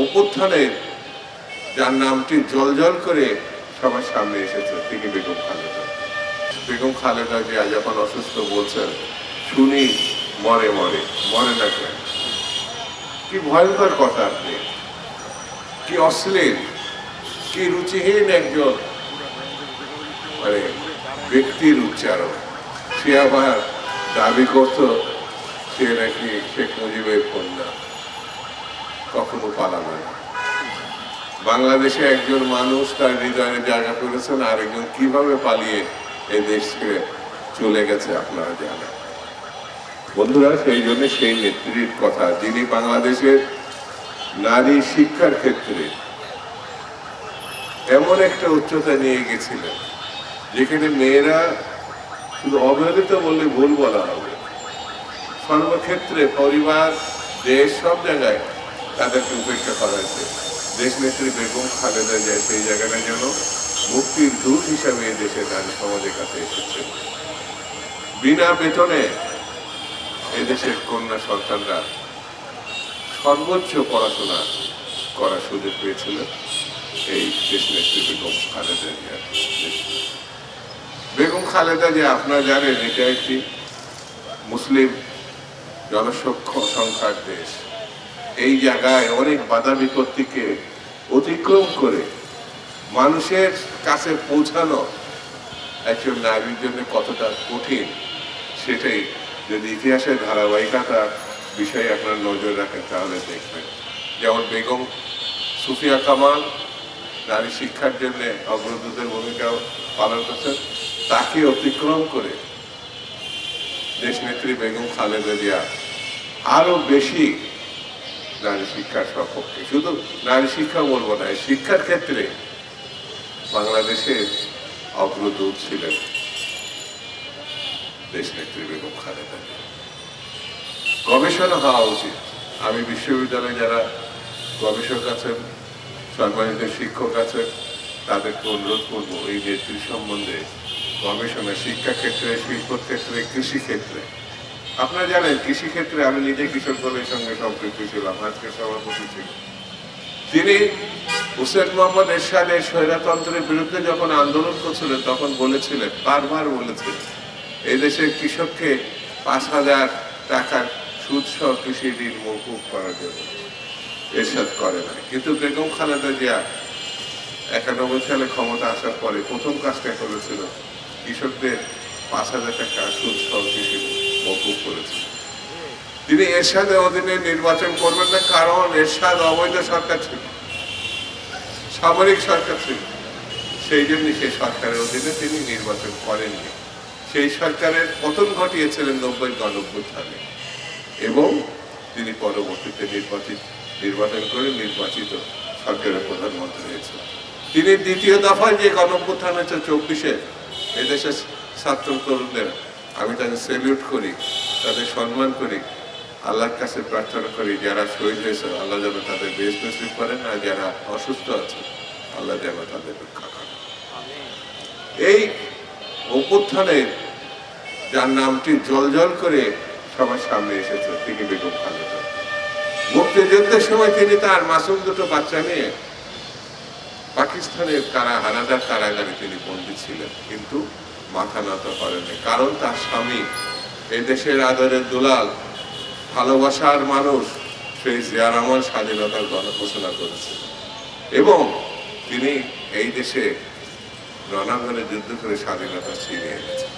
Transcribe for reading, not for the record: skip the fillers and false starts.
অভ্যুত্থানের যার নামটি জলজল করে সবার সামনে এসেছে তিনি বেগম খালেদা। বেগম খালেদা জিয়া যখন অসুস্থ বলছেন শুনি মরে মরে মরে না কেন, কি ভয়ঙ্কর কথা, আপনি কি অশ্লীল, কি রুচিহীন একজন মানে ব্যক্তির উচ্চারণ। সে আবার দাবি করত সে নাকি শেখ মুজিবের কন্যা, কখনো পালানো না। বাংলাদেশে একজন মানুষ তার হৃদয়ে জায়গা করেছেন, আরেকজন কিভাবে পালিয়ে এই দেশ ছেড়ে চলে গেছে আপনারা জানেন। বন্ধুরা, সেই জন্য সেই নেত্রীর কথা যিনি বাংলাদেশের নারী শিক্ষার ক্ষেত্রে এমন একটা উচ্চতা নিয়ে গেছিলেন যেখানে মেয়েরা শুধু অবহেলিত বললে ভুল বলা হবে, সর্বক্ষেত্রে পরিবার দেশ সব জায়গায় তাদেরকে উপেক্ষা করা হয়েছে। দেশ নেত্রী বেগম খালেদা জিয়া সেই জায়গাটা যেন মুক্তির দূত হিসাবে এই দেশের নারী সমাজের কাছে এসেছে। বিনা বেতনে এদেশের কন্যা সন্তানরা সর্বোচ্চ পড়াশোনা করার সুযোগ পেয়েছিল এই দেশ নেত্রী বেগম খালেদা জিয়া। বেগম খালেদা জিয়া আপনারা জানেন এটা একটি মুসলিম জনসংখ্যার দেশ। এই জায়গায় অনেক বাধা বিপত্তিকে অতিক্রম করে মানুষের কাছে পৌঁছানো একজন নারীর জন্য কতটা কঠিন, সেটাই যদি ইতিহাসের ধারাবাহিকতা বিষয়ে আপনার নজর রাখেন তাহলে দেখবেন। যেমন বেগম সুফিয়া কামাল নারী শিক্ষার জন্য অগ্রদূতের ভূমিকা পালন করছেন, তাকে অতিক্রম করে দেশনেত্রী বেগম খালেদা জিয়া আরো বেশি নারী শিক্ষার সপক্ষে, শুধু নারী শিক্ষা বলবো না, শিক্ষার ক্ষেত্রে বাংলাদেশের অগ্রদূত ছিলেন দেশনেত্রী বেগম খালেদা জিয়া। গবেষণা হওয়া উচিত। আমি বিশ্ববিদ্যালয়ে যারা গবেষক আছেন, সম্মানিত শিক্ষক আছেন, তাদেরকে অনুরোধ করব এই নেত্রী সম্বন্ধে গবেষণা শিক্ষা ক্ষেত্রে, শিল্প ক্ষেত্রে, কৃষি ক্ষেত্রে। আপনারা জানেন কৃষিক্ষেত্রে আমি নিজে কৃষক দলের সঙ্গে সম্পৃক্ত ছিলাম, আজকে সভাপতি ছিল। তিনি হুসেন মোহাম্মদ এরশাদের স্বৈরতন্ত্রের বিরুদ্ধে যখন আন্দোলন করছিলেন তখন বলেছিলেন, বারবার বলেছিলেন, এই দেশের কৃষককে ৫,০০০ টাকার সুদসহ কৃষি ঋণ মওকুফ করার জন্য। এরশাদ করে না, কিন্তু বেগম খালেদা জিয়া ৯১ সালে ক্ষমতা আসার পরে প্রথম কাজটা করেছিল কৃষকদের ৫,০০০ টাকা সুদসহ কৃষি মওকুফ করেছে। তিনি এরশাদের অধীনে নির্বাচন করবেন না, কারণ এরশাদ অবৈধ সরকার ছিল, সামরিক সরকার ছিল। সেই জন্য সেই সরকারের অধীনে তিনি নির্বাচন করেননি। সেই সরকারের পতন ঘটিয়েছিলেন ৯০ গণঅভ্যুত্থানে এবং তিনি পরবর্তীতে নির্বাচন করে নির্বাচিত সরকারের প্রধানমন্ত্রী হয়েছেন। তিনি দ্বিতীয় দফায় যে গণঅভ্যুত্থান হয়েছে ২৪-এ, এদেশের ছাত্র তরুণদের আমি তাদের সেলিউট করি, তাদের সম্মান করি, আল্লাহর কাছে প্রার্থনা করি যারা শহীদ হয়েছে আল্লাহ যেন তাদের বেশ নসিব করেন, আর যারা অসুস্থ আছে আল্লাহ যেন তাদের রক্ষা করেন। এই অভ্যুত্থানের যার নামটি জলজল করে সবার সামনে এসেছে তিনি বেগম খালেদা। মুক্তিযুদ্ধের সময় তিনি তার মাসুম দুটো বাচ্চা নিয়ে পাকিস্তানের হানাদার কারাগারে তিনি বন্দী ছিলেন, কিন্তু মাথা নত করেননি, কারণ তার স্বামী এই দেশের আদরের দুলাল, ভালোবাসার মানুষ সেই জিয়া রহমান স্বাধীনতার ঘোষণা করেছেন এবং তিনি এই দেশে রণাঙ্গনে যুদ্ধ করে স্বাধীনতা ছিনিয়ে এনেছেন।